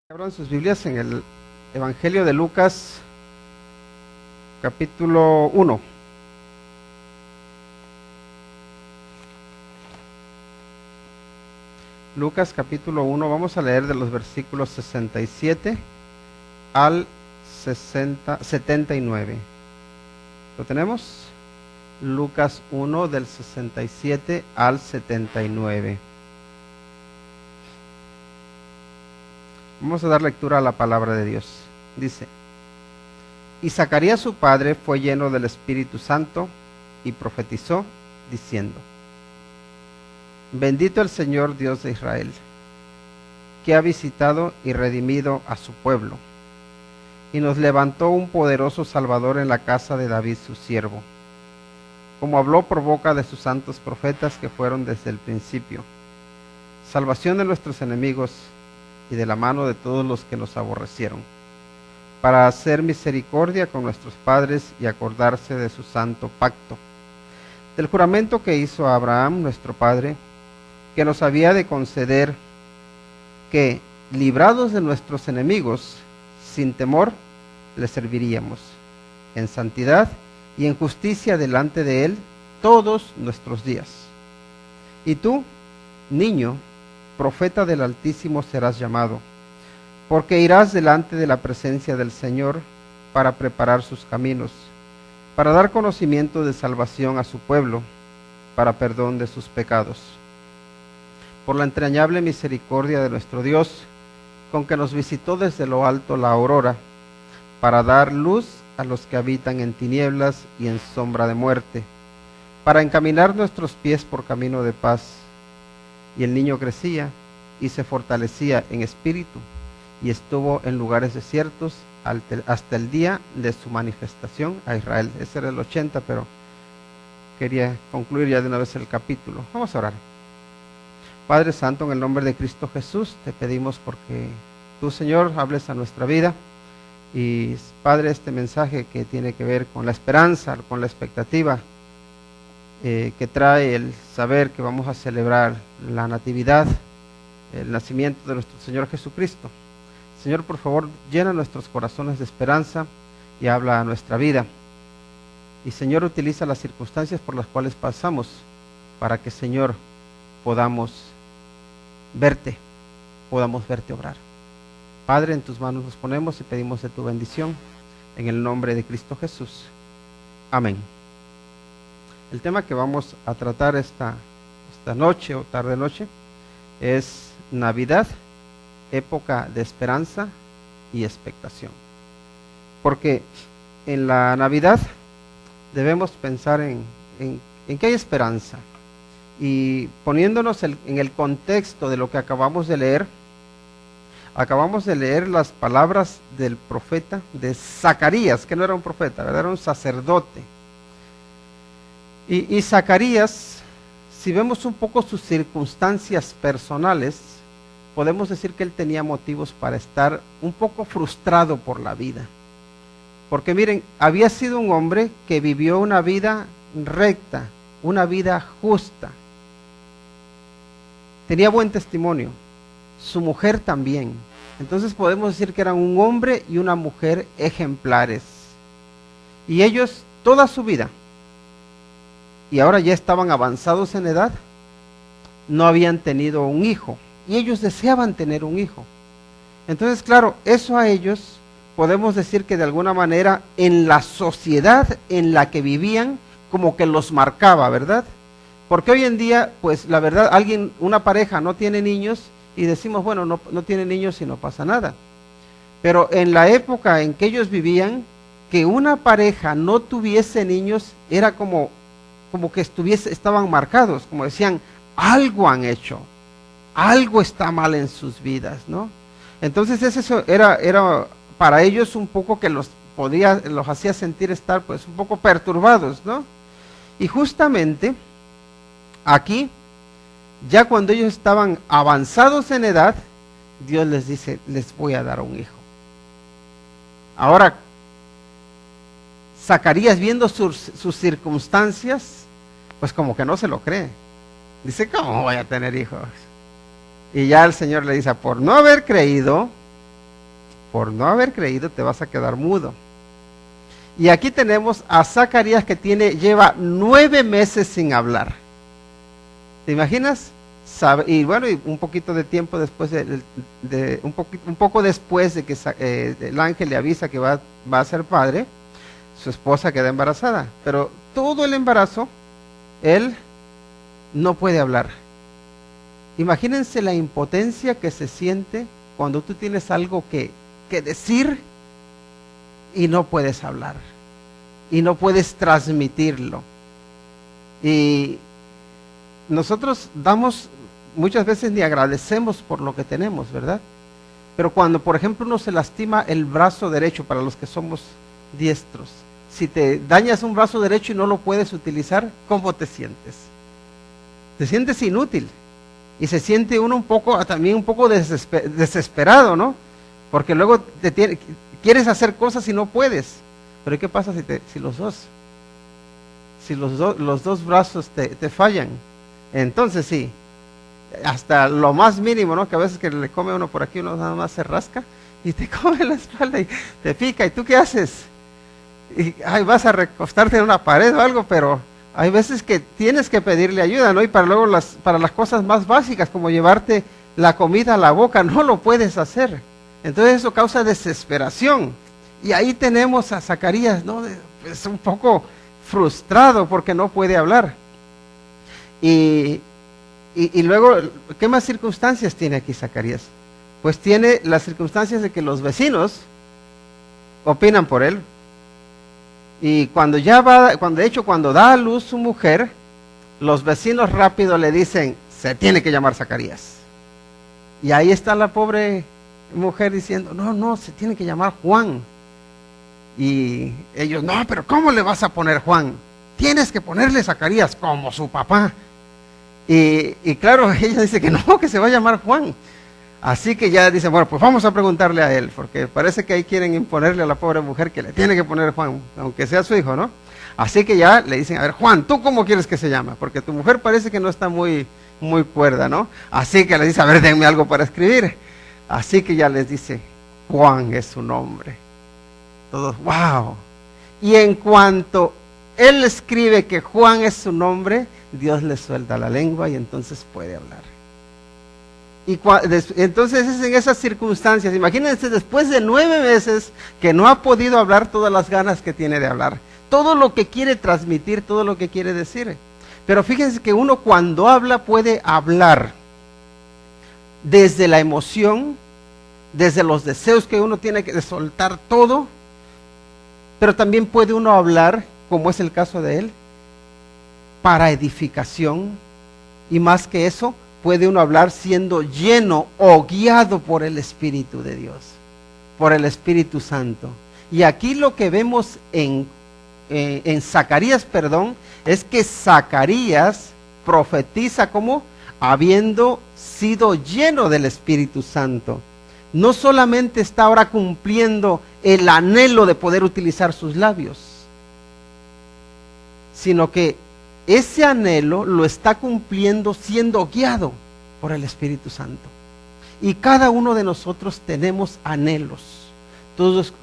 Abran sus Biblias en el Evangelio de Lucas, capítulo 1. Lucas, capítulo 1, vamos a leer de los versículos 67 al 79. ¿Lo tenemos? Lucas 1, del 67 al 79. Vamos a dar lectura a la palabra de Dios. Dice: Y Zacarías su padre fue lleno del Espíritu Santo y profetizó, diciendo: Bendito el Señor Dios de Israel, que ha visitado y redimido a su pueblo, y nos levantó un poderoso Salvador en la casa de David su siervo, como habló por boca de sus santos profetas que fueron desde el principio, salvación de nuestros enemigos y de la mano de todos los que nos aborrecieron, para hacer misericordia con nuestros padres y acordarse de su santo pacto, del juramento que hizo a Abraham nuestro padre, que nos había de conceder que, librados de nuestros enemigos, sin temor, le serviríamos, en santidad y en justicia delante de él todos nuestros días. Y tú, niño, profeta del Altísimo serás llamado, porque irás delante de la presencia del Señor para preparar sus caminos, para dar conocimiento de salvación a su pueblo, para perdón de sus pecados, por la entrañable misericordia de nuestro Dios, con que nos visitó desde lo alto la aurora, para dar luz a los que habitan en tinieblas y en sombra de muerte, para encaminar nuestros pies por camino de paz. Y el niño crecía y se fortalecía en espíritu, y estuvo en lugares desiertos hasta el día de su manifestación a Israel. Ese era el 80, pero quería concluir ya de una vez el capítulo. Vamos a orar. Padre Santo, en el nombre de Cristo Jesús, te pedimos porque tú, Señor, hables a nuestra vida. Y Padre, este mensaje que tiene que ver con la esperanza, con la expectativa, que trae el saber que vamos a celebrar la natividad, el nacimiento de nuestro Señor Jesucristo. Señor, por favor, llena nuestros corazones de esperanza y habla a nuestra vida. Y Señor, utiliza las circunstancias por las cuales pasamos para que, Señor, podamos verte obrar. Padre, en tus manos nos ponemos y pedimos de tu bendición en el nombre de Cristo Jesús. Amén. El tema que vamos a tratar esta noche o tarde noche es Navidad, época de esperanza y expectación. Porque en la Navidad debemos pensar en que hay esperanza. Y poniéndonos en el contexto de lo que acabamos de leer las palabras del profeta de Zacarías, que no era un profeta, ¿verdad? Era un sacerdote. Y Zacarías, si vemos un poco sus circunstancias personales, podemos decir que él tenía motivos para estar un poco frustrado por la vida. Porque miren, había sido un hombre que vivió una vida recta, una vida justa. Tenía buen testimonio, su mujer también. Entonces podemos decir que eran un hombre y una mujer ejemplares. Y ellos toda su vida, y ahora ya estaban avanzados en edad, no habían tenido un hijo, y ellos deseaban tener un hijo. Entonces, claro, eso a ellos podemos decir que de alguna manera en la sociedad en la que vivían, como que los marcaba, ¿verdad? Porque hoy en día, pues la verdad, una pareja no tiene niños y decimos, bueno, no tiene niños y no pasa nada. Pero en la época en que ellos vivían, que una pareja no tuviese niños era como que estaban marcados, como decían, algo han hecho, algo está mal en sus vidas, ¿no? Entonces eso era para ellos un poco que los hacía sentir estar pues un poco perturbados, ¿no? Y justamente aquí, ya cuando ellos estaban avanzados en edad, Dios les dice, les voy a dar un hijo. Ahora, Zacarías, viendo sus circunstancias, pues como que no se lo cree. Dice, ¿cómo voy a tener hijos? Y ya el Señor le dice, por no haber creído, por no haber creído te vas a quedar mudo. Y aquí tenemos a Zacarías que lleva 9 meses sin hablar. ¿Te imaginas? Y bueno, y un poquito de tiempo después, un poco después de que el ángel le avisa que va a ser padre, su esposa queda embarazada. Pero todo el embarazo, él no puede hablar. Imagínense la impotencia que se siente cuando tú tienes algo que decir y no puedes hablar y no puedes transmitirlo. Y nosotros muchas veces ni agradecemos por lo que tenemos, ¿verdad? Pero cuando, por ejemplo, uno se lastima el brazo derecho, para los que somos diestros, si te dañas un brazo derecho y no lo puedes utilizar, ¿cómo te sientes? Te sientes inútil y se siente uno también un poco desesperado, ¿no? Porque luego quieres hacer cosas y no puedes. Pero ¿qué pasa si los dos brazos te fallan? Entonces sí, hasta lo más mínimo, ¿no? Que a veces que le come uno por aquí, uno nada más se rasca y te come la espalda y te pica. ¿Y tú qué haces? Y vas a recostarte en una pared o algo, pero hay veces que tienes que pedirle ayuda, ¿no? Y para las cosas más básicas, como llevarte la comida a la boca, no lo puedes hacer. Entonces eso causa desesperación. Y ahí tenemos a Zacarías, ¿no? Es un poco frustrado porque no puede hablar. Y luego, ¿qué más circunstancias tiene aquí Zacarías? Pues tiene las circunstancias de que los vecinos opinan por él. Y cuando da a luz su mujer, los vecinos rápido le dicen, se tiene que llamar Zacarías. Y ahí está la pobre mujer diciendo, no, se tiene que llamar Juan. Y ellos, no, pero ¿cómo le vas a poner Juan? Tienes que ponerle Zacarías como su papá. Y claro, ella dice que no, que se va a llamar Juan. Así que ya dice, bueno, pues vamos a preguntarle a él, porque parece que ahí quieren imponerle a la pobre mujer que le tiene que poner Juan, aunque sea su hijo, ¿no? Así que ya le dicen, a ver, Juan, ¿tú cómo quieres que se llame? Porque tu mujer parece que no está muy cuerda, ¿no? Así que le dice, a ver, denme algo para escribir. Así que ya les dice, Juan es su nombre. Todos, wow. Y en cuanto él escribe que Juan es su nombre, Dios le suelta la lengua y entonces puede hablar. Y entonces es en esas circunstancias, imagínense después de 9 meses que no ha podido hablar todas las ganas que tiene de hablar, todo lo que quiere transmitir, todo lo que quiere decir. Pero fíjense que uno cuando habla puede hablar desde la emoción, desde los deseos que uno tiene que soltar todo, pero también puede uno hablar, como es el caso de él, para edificación, y más que eso, puede uno hablar siendo lleno o guiado por el Espíritu de Dios, por el Espíritu Santo. Y aquí lo que vemos en Zacarías, es que Zacarías profetiza como habiendo sido lleno del Espíritu Santo. No solamente está ahora cumpliendo el anhelo de poder utilizar sus labios, sino que ese anhelo lo está cumpliendo siendo guiado por el Espíritu Santo. Y cada uno de nosotros tenemos anhelos.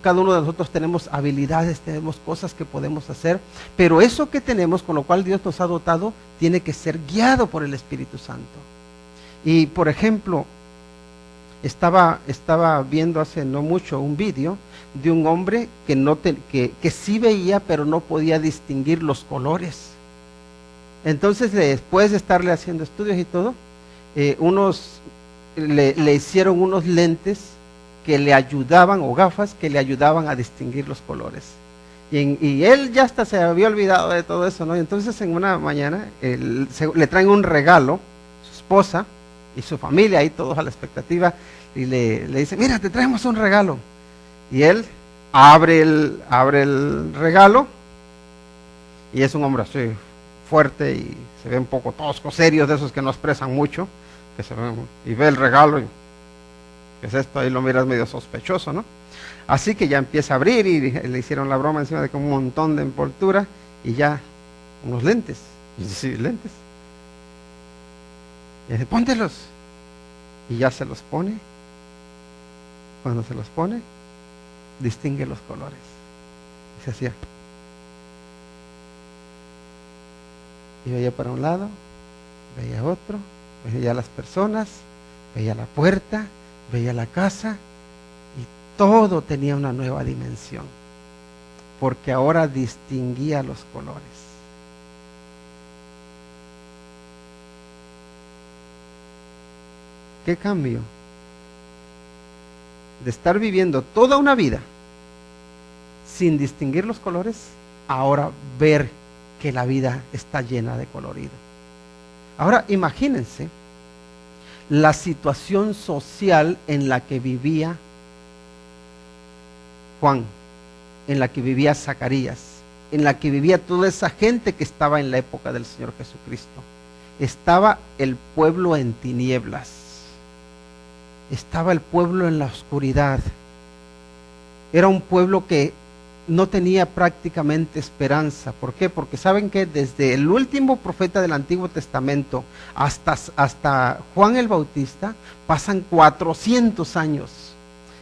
Cada uno de nosotros tenemos habilidades, tenemos cosas que podemos hacer, pero eso que tenemos, con lo cual Dios nos ha dotado, tiene que ser guiado por el Espíritu Santo. Y por ejemplo, estaba viendo hace no mucho un vídeo de un hombre que sí veía, pero no podía distinguir los colores. Entonces, después de estarle haciendo estudios y todo, le hicieron unos lentes que le ayudaban, o gafas que le ayudaban a distinguir los colores. Y él ya hasta se había olvidado de todo eso, ¿no? Y entonces en una mañana le traen un regalo, su esposa y su familia, ahí todos a la expectativa, y le dicen, mira, te traemos un regalo. Y él abre el regalo, y es un hombre así, fuerte, y se ve un poco tosco, serio, de esos que no expresan mucho, y ve el regalo, y ¿qué es esto? Ahí lo miras medio sospechoso, ¿no? Así que ya empieza a abrir, y le hicieron la broma encima de que un montón de envoltura, y ya unos lentes, y sí, lentes. Y dice, póntelos, y ya se los pone. Cuando se los pone, distingue los colores. Y se hacía. Y veía para un lado, veía otro, veía las personas, veía la puerta, veía la casa, y todo tenía una nueva dimensión, porque ahora distinguía los colores. ¿Qué cambio? De estar viviendo toda una vida sin distinguir los colores, ahora ver que la vida está llena de colorido. Ahora imagínense la situación social en la que vivía Juan, en la que vivía Zacarías, en la que vivía toda esa gente que estaba en la época del Señor Jesucristo. Estaba el pueblo en tinieblas, estaba el pueblo en la oscuridad. Era un pueblo que no tenía prácticamente esperanza. ¿Por qué? Porque saben que desde el último profeta del Antiguo Testamento hasta Juan el Bautista pasan 400 años.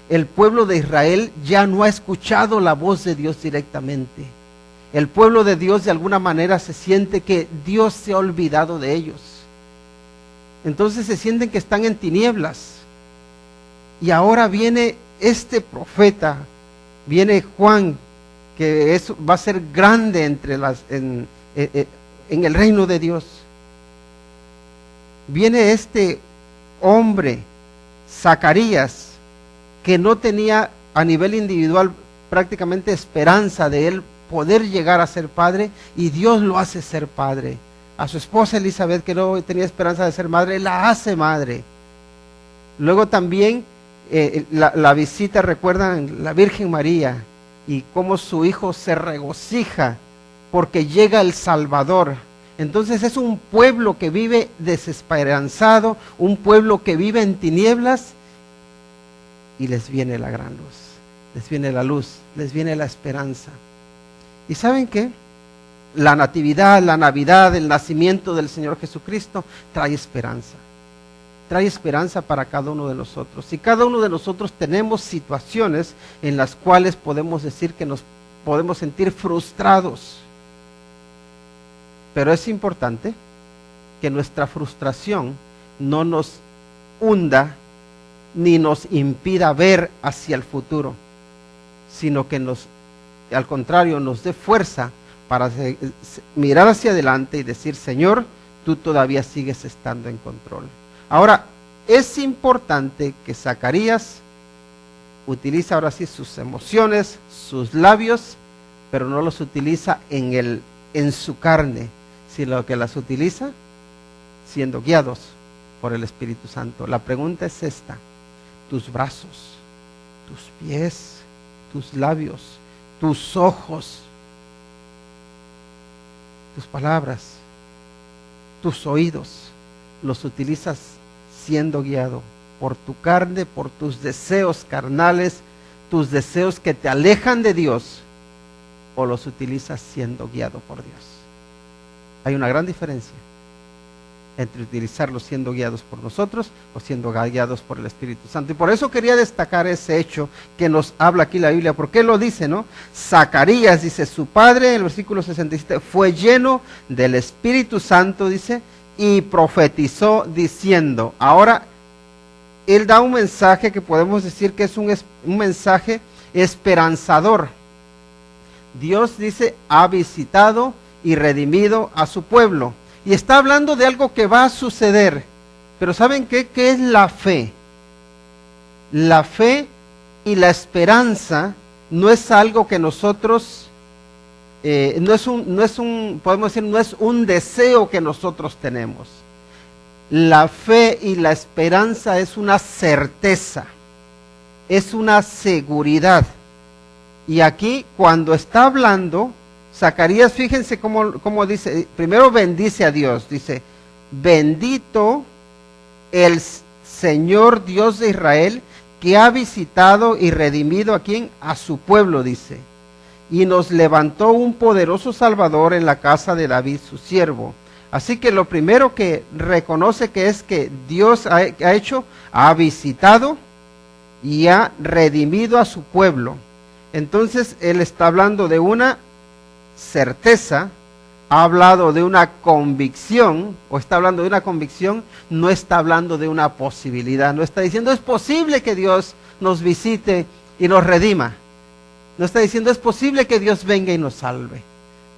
El pueblo de Israel ya no ha escuchado la voz de Dios directamente. El pueblo de Dios de alguna manera se siente que Dios se ha olvidado de ellos. Entonces se sienten que están en tinieblas. Y ahora viene este profeta, viene Juan, que va a ser grande en el reino de Dios. Viene este hombre, Zacarías, que no tenía a nivel individual prácticamente esperanza de él poder llegar a ser padre, y Dios lo hace ser padre. A su esposa Elizabeth, que no tenía esperanza de ser madre, la hace madre. Luego también la visita, recuerdan, la Virgen María, y cómo su hijo se regocija porque llega el Salvador. Entonces es un pueblo que vive desesperanzado, un pueblo que vive en tinieblas, y les viene la gran luz, les viene la luz, les viene la esperanza. ¿Y saben qué? La natividad, la Navidad, el nacimiento del Señor Jesucristo trae esperanza. Trae esperanza para cada uno de nosotros. Y cada uno de nosotros tenemos situaciones en las cuales podemos decir que nos podemos sentir frustrados. Pero es importante que nuestra frustración no nos hunda ni nos impida ver hacia el futuro, sino que al contrario, nos dé fuerza para mirar hacia adelante y decir: Señor, tú todavía sigues estando en control. Ahora, es importante que Zacarías utiliza ahora sí sus emociones, sus labios, pero no los utiliza en su carne, sino que las utiliza siendo guiados por el Espíritu Santo. La pregunta es esta: tus brazos, tus pies, tus labios, tus ojos, tus palabras, tus oídos, los utilizas siendo guiado por tu carne, por tus deseos carnales, tus deseos que te alejan de Dios, o los utilizas siendo guiado por Dios. Hay una gran diferencia entre utilizarlos siendo guiados por nosotros o siendo guiados por el Espíritu Santo. Y por eso quería destacar ese hecho que nos habla aquí la Biblia. ¿Por qué lo dice, no? Zacarías, dice, su padre, en el versículo 67, fue lleno del Espíritu Santo, dice, y profetizó diciendo. Ahora, él da un mensaje que podemos decir que es un mensaje esperanzador. Dios, dice, ha visitado y redimido a su pueblo. Y está hablando de algo que va a suceder. Pero ¿saben qué? ¿Qué es la fe? La fe y la esperanza no es algo que nosotros, podemos decir, no es un deseo que nosotros tenemos. La fe y la esperanza es una certeza, es una seguridad. Y aquí, cuando está hablando Zacarías, fíjense cómo dice, primero bendice a Dios, dice, bendito el Señor Dios de Israel, que ha visitado y redimido a quien, a su pueblo, dice, y nos levantó un poderoso Salvador en la casa de David, su siervo. Así que lo primero que reconoce que es que Dios ha visitado y ha redimido a su pueblo. Entonces Él está hablando de una certeza, ha hablado de una convicción, o está hablando de una convicción, no está hablando de una posibilidad, no está diciendo es posible que Dios nos visite y nos redima. No está diciendo es posible que Dios venga y nos salve.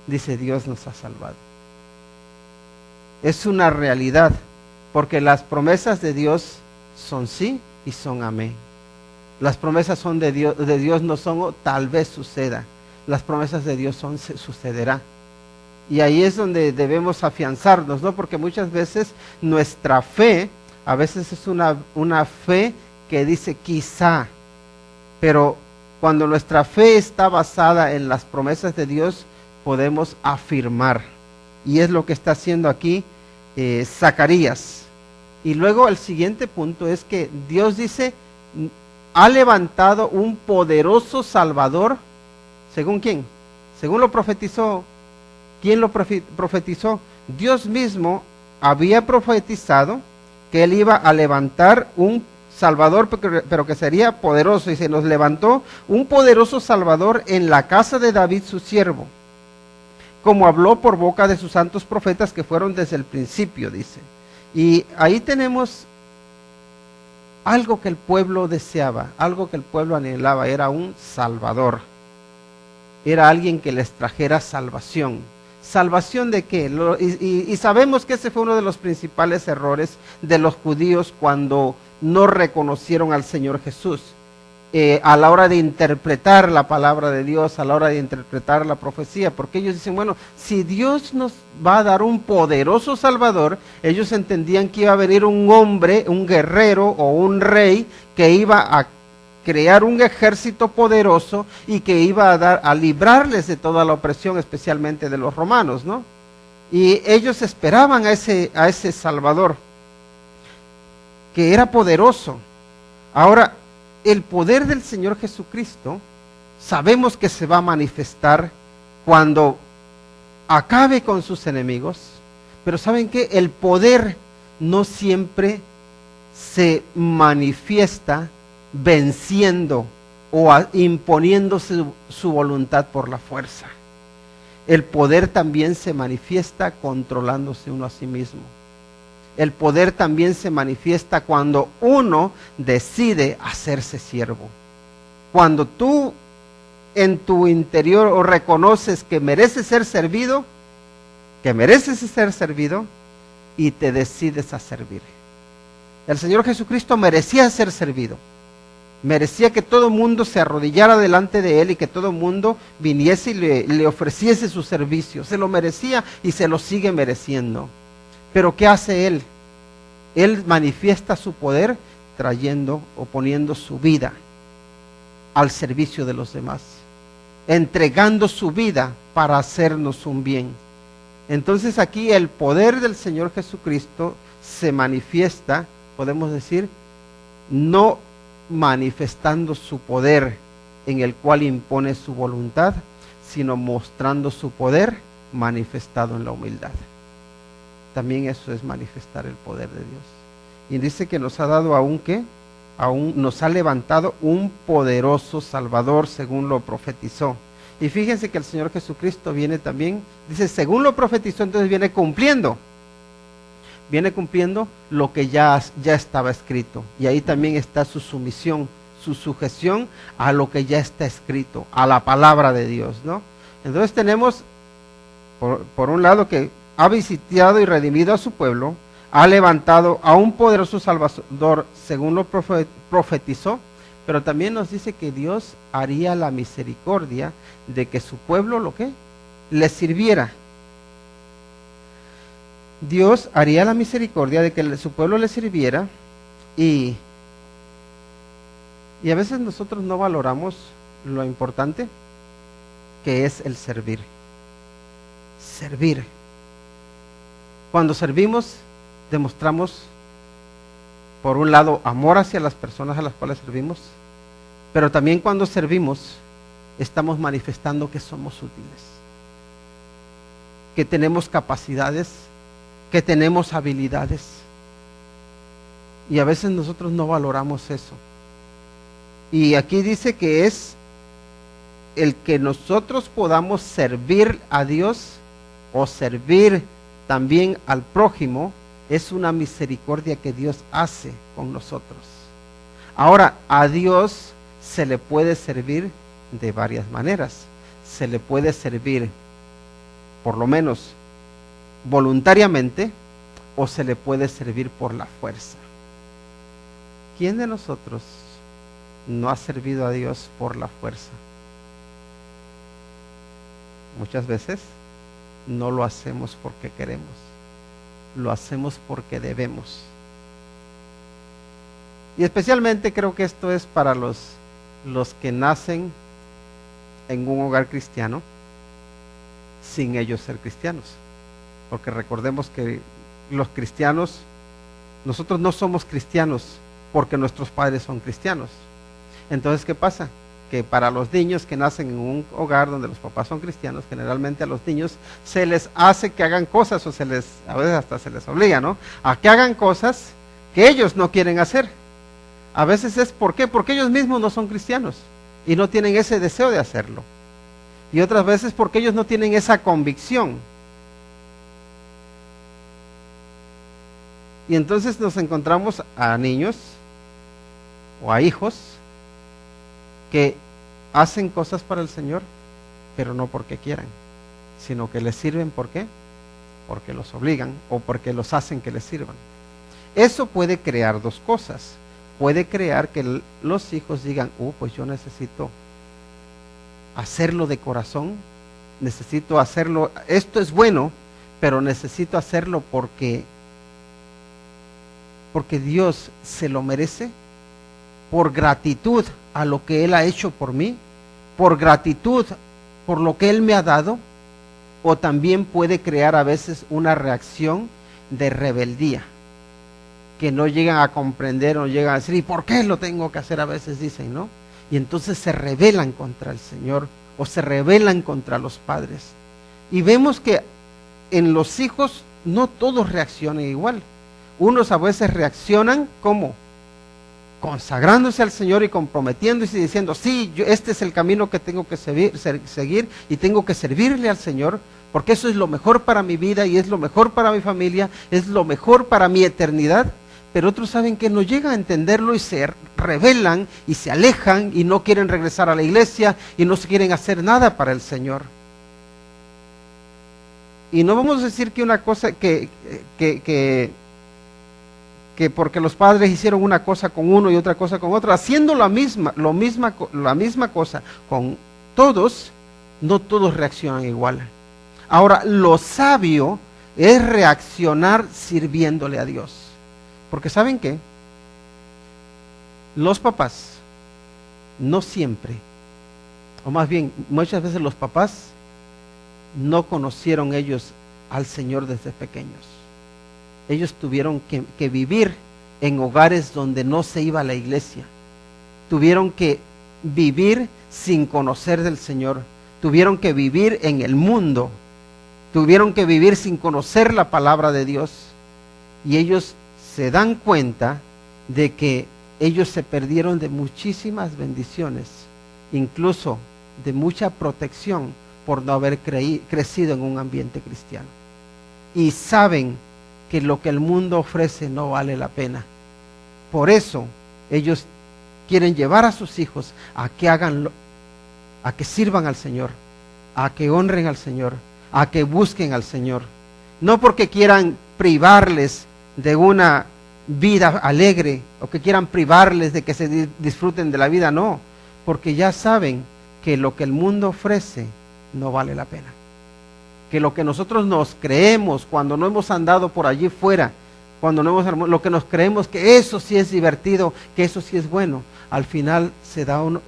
Dice Dios nos ha salvado. Es una realidad, porque las promesas de Dios son sí y son amén. Las promesas son de Dios no son tal vez suceda. Las promesas de Dios son sucederá. Y ahí es donde debemos afianzarnos, ¿no? Porque muchas veces nuestra fe, a veces es una fe que dice quizá, pero cuando nuestra fe está basada en las promesas de Dios, podemos afirmar. Y es lo que está haciendo aquí Zacarías. Y luego el siguiente punto es que Dios dice, ha levantado un poderoso Salvador. ¿Según quién? Según lo profetizó. ¿Quién lo profetizó? Dios mismo había profetizado que Él iba a levantar un Salvador, pero que sería poderoso. Y se nos levantó un poderoso Salvador en la casa de David su siervo, como habló por boca de sus santos profetas que fueron desde el principio, dice. Y ahí tenemos algo que el pueblo deseaba, algo que el pueblo anhelaba, era un Salvador. Era alguien que les trajera salvación. ¿Salvación de qué? Y sabemos que ese fue uno de los principales errores de los judíos cuando no reconocieron al Señor Jesús. A la hora de interpretar la palabra de Dios, a la hora de interpretar la profecía, porque ellos dicen, bueno, si Dios nos va a dar un poderoso Salvador, ellos entendían que iba a venir un hombre, un guerrero o un rey que iba a crear un ejército poderoso y que iba a librarles de toda la opresión, especialmente de los romanos, ¿no? Y ellos esperaban a ese Salvador, que era poderoso. Ahora, el poder del Señor Jesucristo, sabemos que se va a manifestar cuando acabe con sus enemigos, pero ¿saben qué? El poder no siempre se manifiesta venciendo o imponiendo su voluntad por la fuerza. El poder también se manifiesta controlándose uno a sí mismo. El poder también se manifiesta cuando uno decide hacerse siervo. Cuando tú en tu interior o reconoces que mereces ser servido, y te decides a servir. El Señor Jesucristo merecía ser servido. Merecía que todo mundo se arrodillara delante de Él y que todo mundo viniese y le ofreciese su servicio. Se lo merecía y se lo sigue mereciendo. Pero ¿qué hace Él? Él manifiesta su poder trayendo o poniendo su vida al servicio de los demás, entregando su vida para hacernos un bien. Entonces aquí el poder del Señor Jesucristo se manifiesta, podemos decir, no manifestando su poder en el cual impone su voluntad, sino mostrando su poder manifestado en la humildad. También eso es manifestar el poder de Dios. Y dice que nos ha dado nos ha levantado un poderoso Salvador, según lo profetizó. Y fíjense que el Señor Jesucristo viene también, dice, según lo profetizó, entonces viene cumpliendo lo que ya estaba escrito. Y ahí también está su sumisión, su sujeción a lo que ya está escrito, a la palabra de Dios, ¿no? Entonces tenemos, por un lado, que ha visitado y redimido a su pueblo, ha levantado a un poderoso Salvador, según lo profetizó, pero también nos dice que Dios haría la misericordia de que su pueblo, ¿lo qué? Le sirviera. Dios haría la misericordia de que su pueblo le sirviera, y a veces nosotros no valoramos lo importante que es el servir. Servir. Cuando servimos, demostramos, por un lado, amor hacia las personas a las cuales servimos, pero también cuando servimos, estamos manifestando que somos útiles, que tenemos capacidades, que tenemos habilidades. Y a veces nosotros no valoramos eso. Y aquí dice que es el que nosotros podamos servir a Dios o servir también al prójimo es una misericordia que Dios hace con nosotros. Ahora, a Dios se le puede servir de varias maneras. Se le puede servir, por lo menos voluntariamente, o se le puede servir por la fuerza. ¿Quién de nosotros no ha servido a Dios por la fuerza? Muchas veces no lo hacemos porque queremos, lo hacemos porque debemos. Y especialmente creo que esto es para los que nacen en un hogar cristiano sin ellos ser cristianos. Porque recordemos que los cristianos, nosotros no somos cristianos porque nuestros padres son cristianos. Entonces, ¿qué pasa? Que para los niños que nacen en un hogar donde los papás son cristianos, generalmente a los niños se les hace que hagan cosas, o a veces hasta se les obliga, ¿no?, a que hagan cosas que ellos no quieren hacer. A veces es ¿por qué? Porque ellos mismos no son cristianos y no tienen ese deseo de hacerlo. Y otras veces porque ellos no tienen esa convicción. Y entonces nos encontramos a niños o a hijos que hacen cosas para el Señor, pero no porque quieran, sino que les sirven. ¿Por qué? Porque los obligan o porque los hacen que les sirvan. Eso puede crear dos cosas. Puede crear que los hijos digan, pues yo necesito hacerlo de corazón, necesito hacerlo, esto es bueno, pero necesito hacerlo porque Dios se lo merece, por gratitud a lo que Él ha hecho por mí, por gratitud por lo que Él me ha dado, o también puede crear a veces una reacción de rebeldía, que no llegan a comprender o llegan a decir, ¿y por qué lo tengo que hacer? A veces dicen, ¿no? Y entonces se rebelan contra el Señor o se rebelan contra los padres. Y vemos que en los hijos no todos reaccionan igual. Unos a veces reaccionan como consagrándose al Señor y comprometiéndose y diciendo, sí, este es el camino que tengo que seguir y tengo que servirle al Señor, porque eso es lo mejor para mi vida y es lo mejor para mi familia, es lo mejor para mi eternidad. Pero otros saben que no llegan a entenderlo y se rebelan y se alejan y no quieren regresar a la iglesia y no se quieren hacer nada para el Señor. Y no vamos a decir que una cosa que porque los padres hicieron una cosa con uno y otra cosa con otro, haciendo la misma cosa con todos, no todos reaccionan igual. Ahora, lo sabio es reaccionar sirviéndole a Dios. Porque ¿saben qué? Los papás no siempre, o más bien muchas veces los papás no conocieron ellos al Señor desde pequeños. Ellos tuvieron que vivir en hogares donde no se iba a la iglesia. Tuvieron que vivir sin conocer del Señor. Tuvieron que vivir en el mundo. Tuvieron que vivir sin conocer la palabra de Dios. Y ellos se dan cuenta de que ellos se perdieron de muchísimas bendiciones, incluso de mucha protección por no haber crecido en un ambiente cristiano. Y saben que lo que el mundo ofrece no vale la pena. Por eso ellos quieren llevar a sus hijos a que a que sirvan al Señor, a que honren al Señor, a que busquen al Señor. No porque quieran privarles de una vida alegre o que quieran privarles de que se disfruten de la vida, no, porque ya saben que lo que el mundo ofrece no vale la pena. Que lo que nosotros nos creemos cuando no hemos andado por allí fuera, cuando no hemos, lo que nos creemos que eso sí es divertido, que eso sí es bueno, al final se da uno,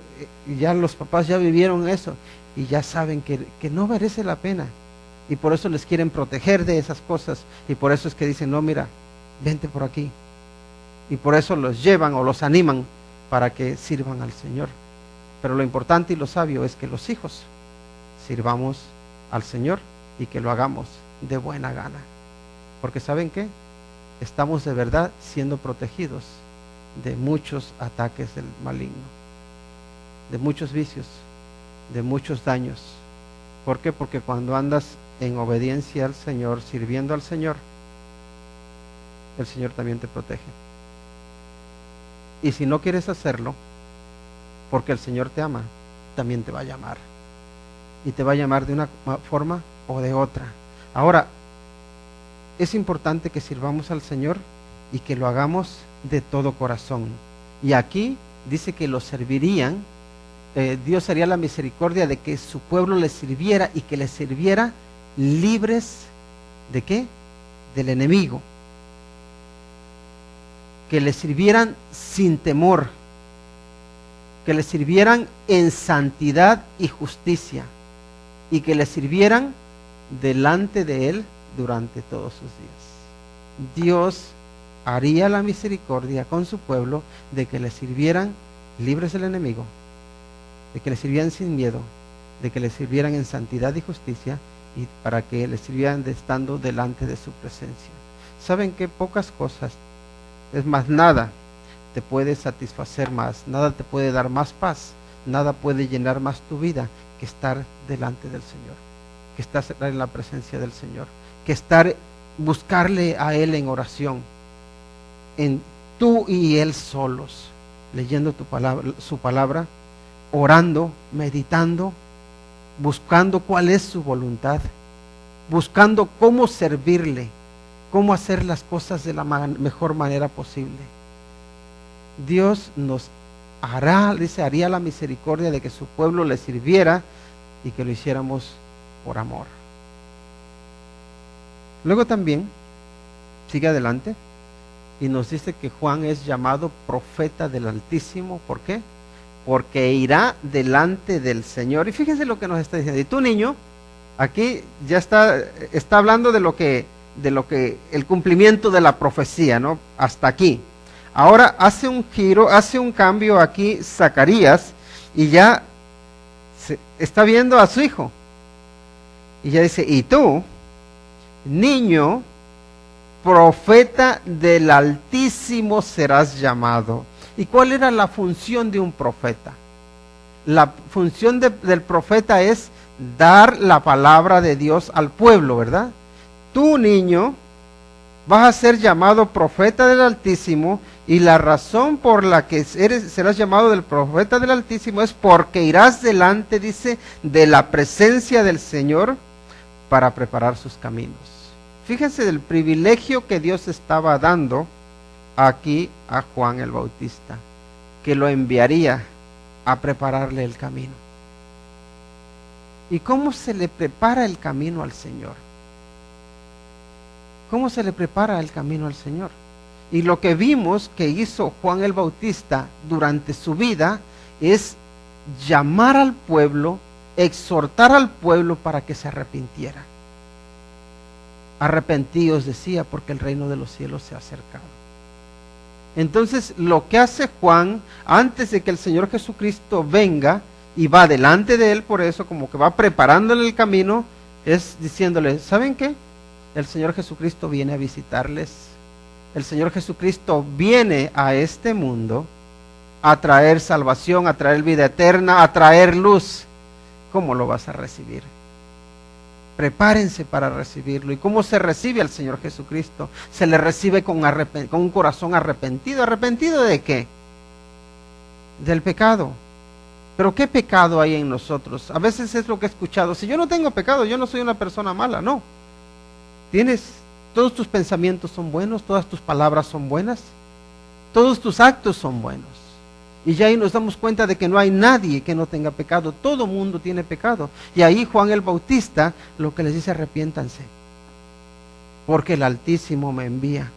ya los papás ya vivieron eso y ya saben que no merece la pena, y por eso les quieren proteger de esas cosas, y por eso es que dicen, no, mira, vente por aquí, y por eso los llevan o los animan para que sirvan al Señor. Pero lo importante y lo sabio es que los hijos sirvamos al Señor y que lo hagamos de buena gana, porque ¿saben qué? Estamos de verdad siendo protegidos de muchos ataques del maligno, de muchos vicios, de muchos daños. ¿Por qué? Porque cuando andas en obediencia al Señor, sirviendo al Señor, el Señor también te protege. Y si no quieres hacerlo, porque el Señor te ama, también te va a llamar. Y te va a llamar de una forma o de otra. Ahora, es importante que sirvamos al Señor y que lo hagamos de todo corazón. Y aquí dice que lo servirían, Dios haría la misericordia de que su pueblo le sirviera y que le sirviera libres ¿de qué? Del enemigo. Que le sirvieran sin temor, que le sirvieran en santidad y justicia, y que le sirvieran delante de él durante todos sus días. Dios haría la misericordia con su pueblo de que le sirvieran libres del enemigo, de que le sirvieran sin miedo, de que le sirvieran en santidad y justicia, y para que le sirvieran estando delante de su presencia. ¿Saben qué? Pocas cosas, es más, nada te puede satisfacer más, nada te puede dar más paz, nada puede llenar más tu vida que estar delante del Señor, que estar en la presencia del Señor, que estar, buscarle a Él en oración, en tú y Él solos, leyendo su palabra, orando, meditando, buscando cuál es su voluntad, buscando cómo servirle, cómo hacer las cosas de la mejor manera posible. Dios nos hará, dice, haría la misericordia de que su pueblo le sirviera y que lo hiciéramos por amor. Luego también sigue adelante y nos dice que Juan es llamado profeta del Altísimo. ¿Por qué? Porque irá delante del Señor. Y fíjense lo que nos está diciendo. Y tú, niño, aquí ya está hablando de lo que el cumplimiento de la profecía, ¿no? Hasta aquí. Ahora hace un giro, hace un cambio aquí Zacarías y ya está viendo a su hijo. Y ya dice, y tú, niño, profeta del Altísimo serás llamado. ¿Y cuál era la función de un profeta? La función del profeta es dar la palabra de Dios al pueblo, ¿verdad? Tú, niño, vas a ser llamado profeta del Altísimo, y la razón por la que serás llamado del profeta del Altísimo es porque irás delante, dice, de la presencia del Señor para preparar sus caminos. Fíjense del privilegio que Dios estaba dando aquí a Juan el Bautista, que lo enviaría a prepararle el camino. ¿Y cómo se le prepara el camino al Señor? ¿Cómo se le prepara el camino al Señor? Y lo que vimos que hizo Juan el Bautista durante su vida es llamar al pueblo, exhortar al pueblo para que se arrepintiera. Arrepentíos, decía, porque el reino de los cielos se ha acercado. Entonces, lo que hace Juan, antes de que el Señor Jesucristo venga, y va delante de él, por eso, como que va preparándole el camino, es diciéndole, ¿saben qué? El Señor Jesucristo viene a visitarles. El Señor Jesucristo viene a este mundo a traer salvación, a traer vida eterna, a traer luz. ¿Cómo lo vas a recibir? Prepárense para recibirlo. ¿Y cómo se recibe al Señor Jesucristo? Se le recibe con un corazón arrepentido. ¿Arrepentido de qué? Del pecado. ¿Pero qué pecado hay en nosotros? A veces es lo que he escuchado. Si yo no tengo pecado, yo no soy una persona mala. No. Todos tus pensamientos son buenos, todas tus palabras son buenas, todos tus actos son buenos. Y ya ahí nos damos cuenta de que no hay nadie que no tenga pecado. Todo mundo tiene pecado. Y ahí Juan el Bautista lo que les dice, arrepiéntanse, porque el Altísimo me envía.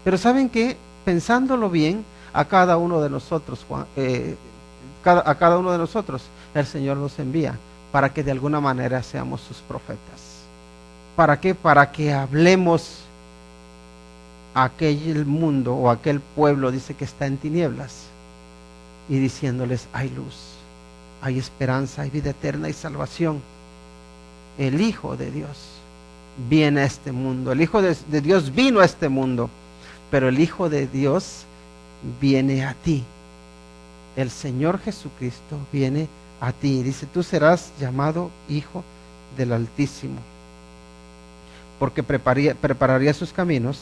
Pero ¿saben qué? Pensándolo bien, a cada uno de nosotros, a cada uno de nosotros, el Señor nos envía para que de alguna manera seamos sus profetas. ¿Para qué? Para que hablemos a aquel mundo o a aquel pueblo, dice, que está en tinieblas, y diciéndoles, hay luz, hay esperanza, hay vida eterna y salvación. El Hijo de Dios viene a este mundo, el Hijo de Dios vino a este mundo, pero el Hijo de Dios viene a ti. El Señor Jesucristo viene a ti. Dice, tú serás llamado Hijo del Altísimo, porque prepararía sus caminos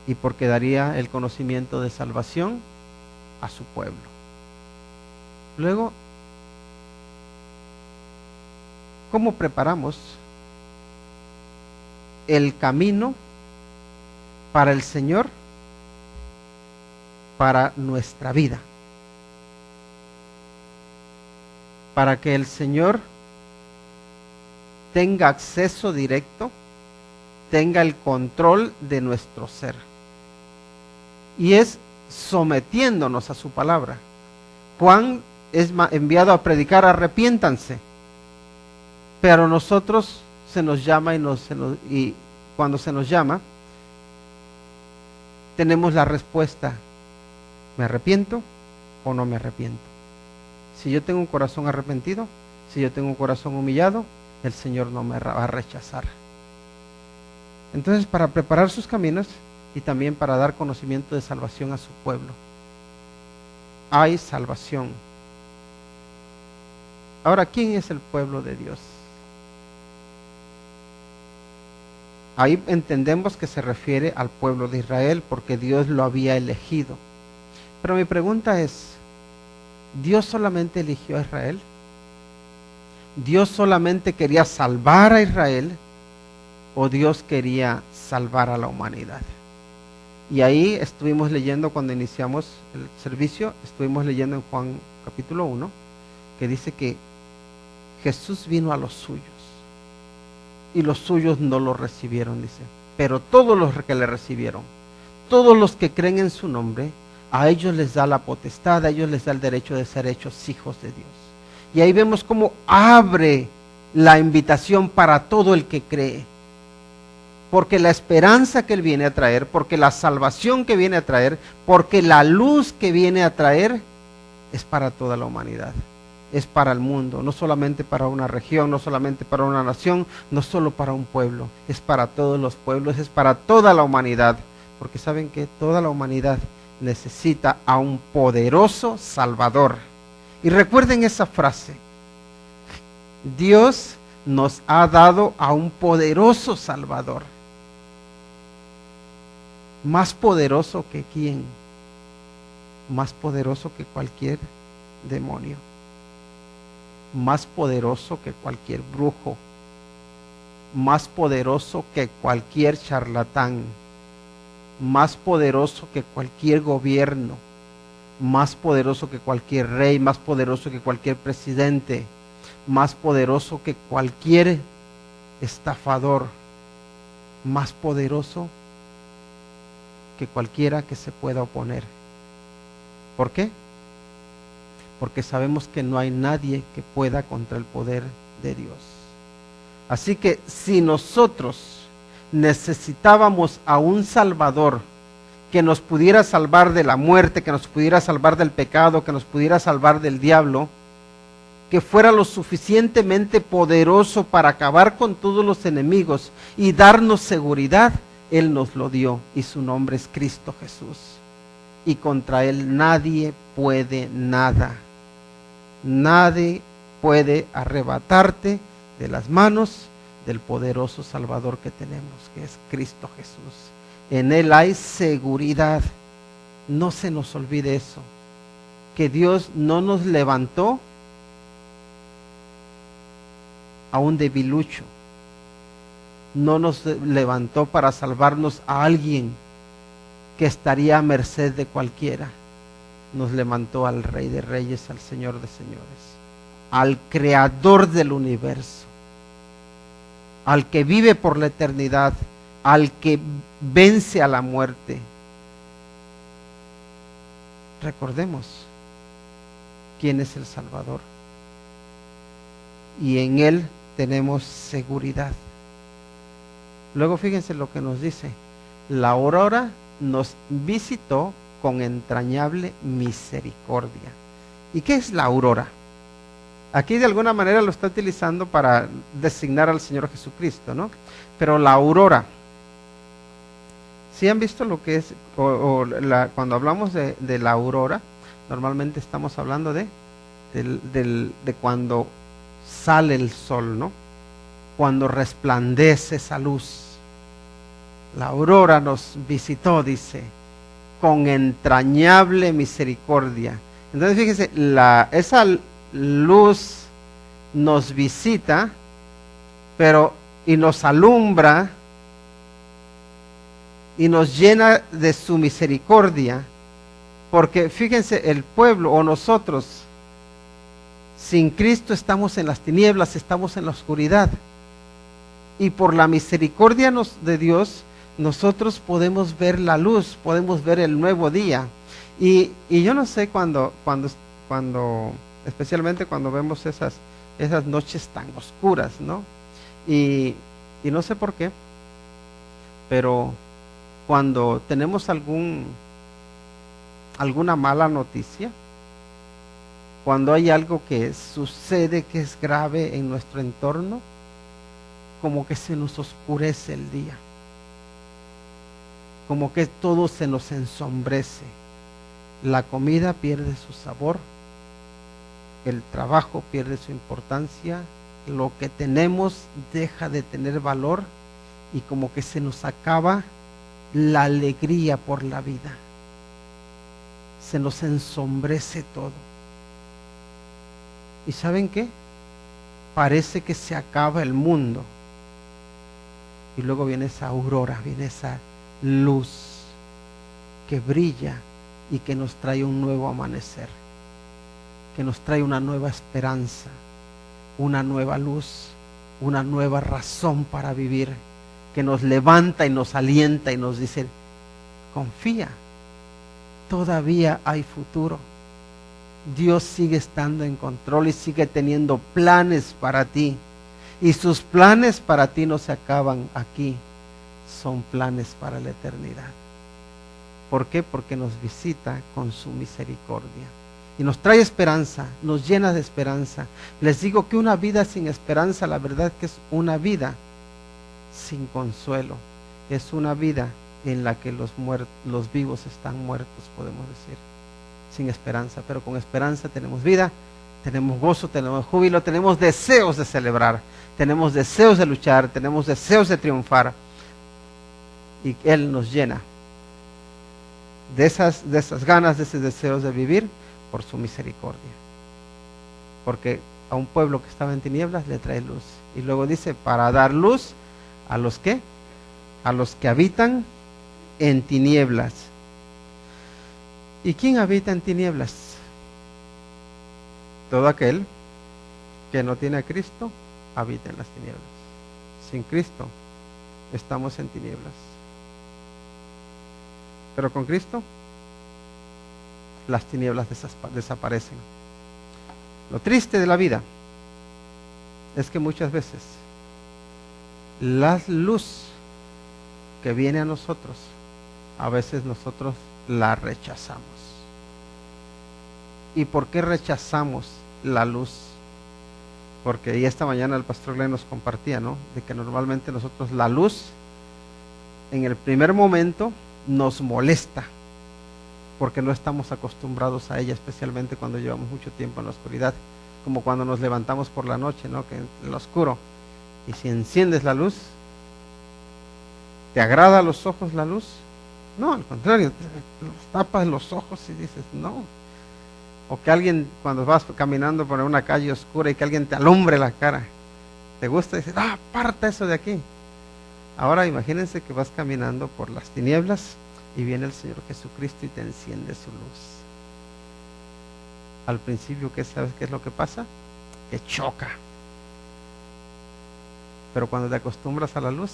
y porque daría el conocimiento de salvación a su pueblo. Luego, ¿cómo preparamos el camino para el Señor, para nuestra vida? Para que el Señor tenga acceso directo, tenga el control de nuestro ser. Y es sometiéndonos a su palabra. Juan es enviado a predicar, arrepiéntanse. Pero nosotros se nos llama y cuando se nos llama, tenemos la respuesta: ¿me arrepiento o no me arrepiento? Si yo tengo un corazón arrepentido, si yo tengo un corazón humillado, el Señor no me va a rechazar. Entonces, para preparar sus caminos y también para dar conocimiento de salvación a su pueblo. Hay salvación. Ahora, ¿quién es el pueblo de Dios? Ahí entendemos que se refiere al pueblo de Israel porque Dios lo había elegido. Pero mi pregunta es, ¿Dios solamente eligió a Israel? ¿Dios solamente quería salvar a Israel o Dios quería salvar a la humanidad? Y ahí estuvimos leyendo cuando iniciamos el servicio, estuvimos leyendo en Juan capítulo 1, que dice que Jesús vino a los suyos y los suyos no lo recibieron, dice. Pero todos los que le recibieron, todos los que creen en su nombre, a ellos les da la potestad, a ellos les da el derecho de ser hechos hijos de Dios. Y ahí vemos cómo abre la invitación para todo el que cree. Porque la esperanza que Él viene a traer, porque la salvación que viene a traer, porque la luz que viene a traer, es para toda la humanidad. Es para el mundo, no solamente para una región, no solamente para una nación, no solo para un pueblo, es para todos los pueblos, es para toda la humanidad. Porque saben que toda la humanidad necesita a un poderoso Salvador. Y recuerden esa frase: Dios nos ha dado a un poderoso Salvador. Más poderoso que quién, más poderoso que cualquier demonio, más poderoso que cualquier brujo, más poderoso que cualquier charlatán, más poderoso que cualquier gobierno, más poderoso que cualquier rey, más poderoso que cualquier presidente, más poderoso que cualquier estafador, más poderoso que cualquiera que se pueda oponer. ¿Por qué? Porque sabemos que no hay nadie que pueda contra el poder de Dios. Así que si nosotros necesitábamos a un Salvador que nos pudiera salvar de la muerte, que nos pudiera salvar del pecado, que nos pudiera salvar del diablo, que fuera lo suficientemente poderoso para acabar con todos los enemigos y darnos seguridad, Él nos lo dio, y su nombre es Cristo Jesús. Y contra Él nadie puede nada. Nadie puede arrebatarte de las manos del poderoso Salvador que tenemos, que es Cristo Jesús. En Él hay seguridad. No se nos olvide eso, que Dios no nos levantó a un debilucho, no nos levantó para salvarnos a alguien que estaría a merced de cualquiera. Nos levantó al Rey de Reyes, al Señor de Señores, al Creador del universo, al que vive por la eternidad, al que vence a la muerte. Recordemos quién es el Salvador, y en Él tenemos seguridad. Luego fíjense lo que nos dice: la aurora nos visitó con entrañable misericordia. ¿Y qué es la aurora? Aquí de alguna manera lo está utilizando para designar al Señor Jesucristo, ¿no? Pero la aurora, ¿sí han visto lo que es? Cuando hablamos de la aurora, normalmente estamos hablando de de cuando sale el sol, ¿no? Cuando resplandece esa luz. La aurora nos visitó, dice, con entrañable misericordia. Entonces fíjense, esa luz nos visita, y nos alumbra y nos llena de su misericordia, porque fíjense, el pueblo o nosotros sin Cristo estamos en las tinieblas, estamos en la oscuridad, y por la misericordia de Dios nosotros podemos ver la luz, podemos ver el nuevo día. Y yo no sé cuando especialmente cuando vemos esas noches tan oscuras, ¿no? Y no sé por qué, pero cuando tenemos alguna mala noticia, cuando hay algo que sucede que es grave en nuestro entorno, como que se nos oscurece el día, como que todo se nos ensombrece. La comida pierde su sabor, el trabajo pierde su importancia, lo que tenemos deja de tener valor, y como que se nos acaba la alegría por la vida, se nos ensombrece todo. ¿Y saben qué? Parece que se acaba el mundo, y luego viene esa aurora, viene esa luz que brilla y que nos trae un nuevo amanecer, que nos trae una nueva esperanza, una nueva luz, una nueva razón para vivir, que nos levanta y nos alienta y nos dice: confía, todavía hay futuro. Dios sigue estando en control y sigue teniendo planes para ti, y sus planes para ti no se acaban aquí, son planes para la eternidad. ¿Por qué? Porque nos visita con su misericordia y nos trae esperanza, nos llena de esperanza. Les digo que una vida sin esperanza, la verdad que es una vida sin consuelo, es una vida en la que los vivos están muertos, podemos decir, sin esperanza. Pero con esperanza tenemos vida, tenemos gozo, tenemos júbilo, tenemos deseos de celebrar, tenemos deseos de luchar, tenemos deseos de triunfar, y Él nos llena de esas ganas, de esos deseos de vivir por su misericordia. Porque a un pueblo que estaba en tinieblas le trae luz. Y luego dice, para dar luz a los que habitan en tinieblas. ¿Y quién habita en tinieblas? Todo aquel que no tiene a Cristo habita en las tinieblas. Sin Cristo estamos en tinieblas. Pero con Cristo las tinieblas desaparecen. Lo triste de la vida es que muchas veces la luz que viene a nosotros, a veces nosotros la rechazamos. ¿Y por qué rechazamos la luz? Porque y esta mañana el pastor Glenn nos compartía, ¿no?, de que normalmente nosotros la luz en el primer momento nos molesta, porque no estamos acostumbrados a ella, especialmente cuando llevamos mucho tiempo en la oscuridad, como cuando nos levantamos por la noche, ¿no?, que en lo oscuro, y si enciendes la luz, ¿te agrada a los ojos la luz? No, al contrario, tapas los ojos y dices no. O que alguien, cuando vas caminando por una calle oscura y que alguien te alumbre la cara, te gusta y dices, aparta eso de aquí. Ahora imagínense que vas caminando por las tinieblas y viene el Señor Jesucristo y te enciende su luz. Al principio, ¿sabes qué es lo que pasa? Que choca. Pero cuando te acostumbras a la luz,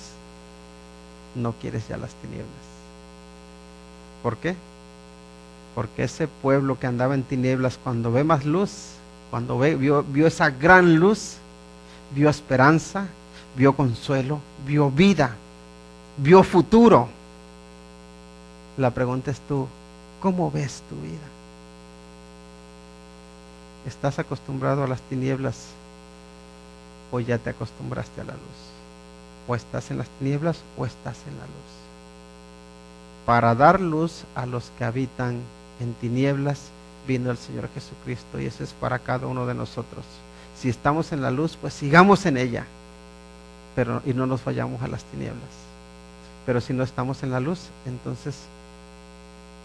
no quieres ya las tinieblas. ¿Por qué? Porque ese pueblo que andaba en tinieblas, cuando ve más luz, cuando vio esa gran luz, vio esperanza, vio consuelo, vio vida, vio futuro. La pregunta es tú, ¿cómo ves tu vida? ¿Estás acostumbrado a las tinieblas o ya te acostumbraste a la luz? O estás en las tinieblas o estás en la luz. Para dar luz a los que habitan en tinieblas vino el Señor Jesucristo, y eso es para cada uno de nosotros. Si estamos en la luz, pues sigamos en ella, y no nos vayamos a las tinieblas. Pero si no estamos en la luz, entonces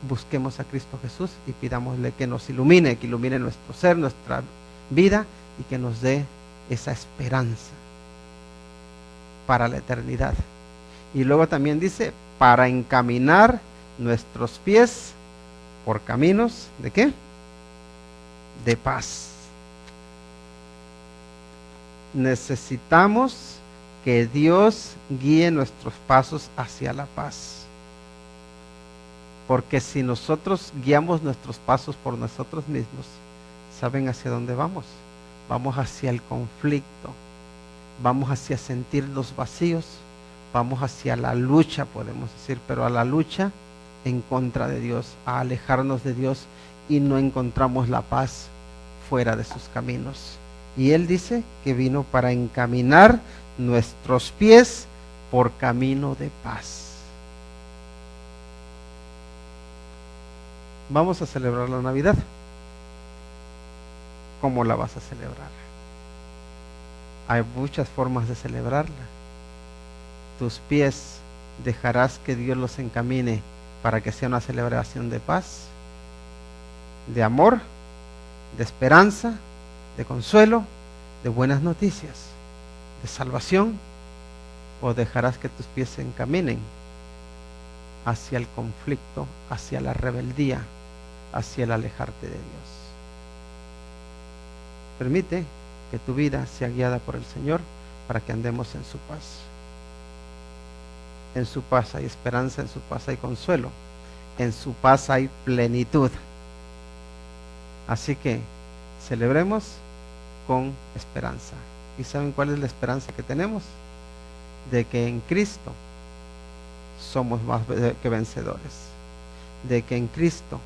busquemos a Cristo Jesús y pidámosle que nos ilumine, que ilumine nuestro ser, nuestra vida, y que nos dé esa esperanza para la eternidad. Y luego también dice, para encaminar nuestros pies por caminos ¿de qué? De paz. Necesitamos que Dios guíe nuestros pasos hacia la paz. Porque si nosotros guiamos nuestros pasos por nosotros mismos, ¿saben hacia dónde vamos? Vamos hacia el conflicto, vamos hacia sentirnos vacíos, vamos hacia la lucha, podemos decir, pero a la lucha en contra de Dios, a alejarnos de Dios, y no encontramos la paz fuera de sus caminos. Y Él dice que vino para encaminar nuestros pies por camino de paz. Vamos a celebrar la Navidad. ¿Cómo la vas a celebrar? Hay muchas formas de celebrarla. Tus pies, dejarás que Dios los encamine para que sea una celebración de paz, de amor, de esperanza, de consuelo, de buenas noticias, de salvación, o dejarás que tus pies se encaminen hacia el conflicto, hacia la rebeldía, hacia el alejarte de Dios. Permite que tu vida sea guiada por el Señor para que andemos en su paz. En su paz hay esperanza, en su paz hay consuelo, en su paz hay plenitud. Así que celebremos con esperanza. ¿Y saben cuál es la esperanza que tenemos? De que en Cristo somos más que vencedores, de que en Cristo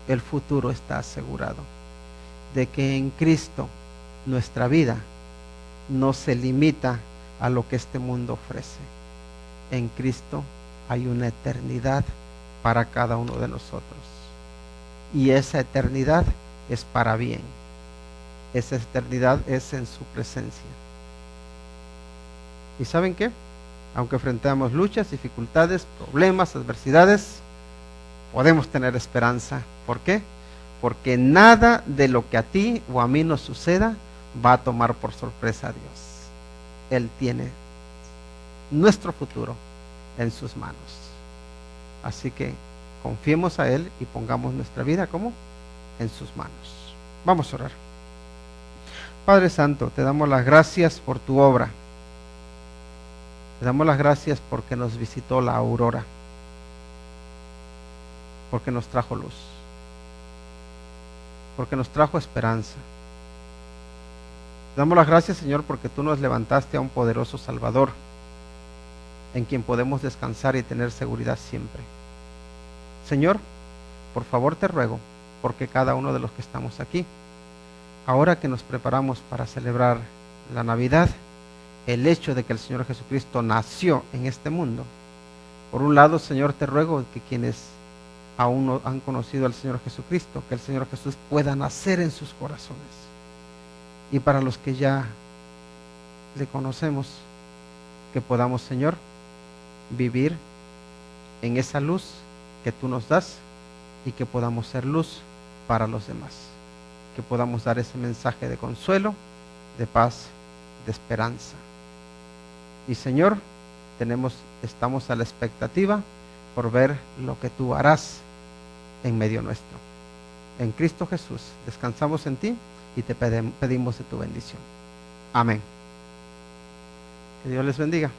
el futuro está asegurado, de que en Cristo nuestra vida no se limita a lo que este mundo ofrece. En Cristo hay una eternidad para cada uno de nosotros, y esa eternidad es para bien. Esa eternidad es en su presencia. ¿Y saben qué? Aunque enfrentemos luchas, dificultades, problemas, adversidades, podemos tener esperanza. ¿Por qué? Porque nada de lo que a ti o a mí nos suceda va a tomar por sorpresa a Dios. Él tiene nuestro futuro en sus manos. Así que confiemos a Él y pongamos nuestra vida como en sus manos. Vamos a orar. Padre Santo, te damos las gracias por tu obra. Te damos las gracias porque nos visitó la aurora, porque nos trajo luz, porque nos trajo esperanza. Te damos las gracias, Señor, porque tú nos levantaste a un poderoso Salvador, en quien podemos descansar y tener seguridad siempre. Señor, por favor te ruego, porque cada uno de los que estamos aquí, ahora que nos preparamos para celebrar la Navidad, el hecho de que el Señor Jesucristo nació en este mundo, por un lado, Señor, te ruego que quienes aún no han conocido al Señor Jesucristo, que el Señor Jesús pueda nacer en sus corazones. Y para los que ya le conocemos, que podamos, Señor, vivir en esa luz que tú nos das, y que podamos ser luz para los demás, que podamos dar ese mensaje de consuelo, de paz, de esperanza. Y Señor, estamos a la expectativa por ver lo que tú harás en medio nuestro. En Cristo Jesús descansamos en ti y te pedimos de tu bendición. Amén. Que Dios les bendiga.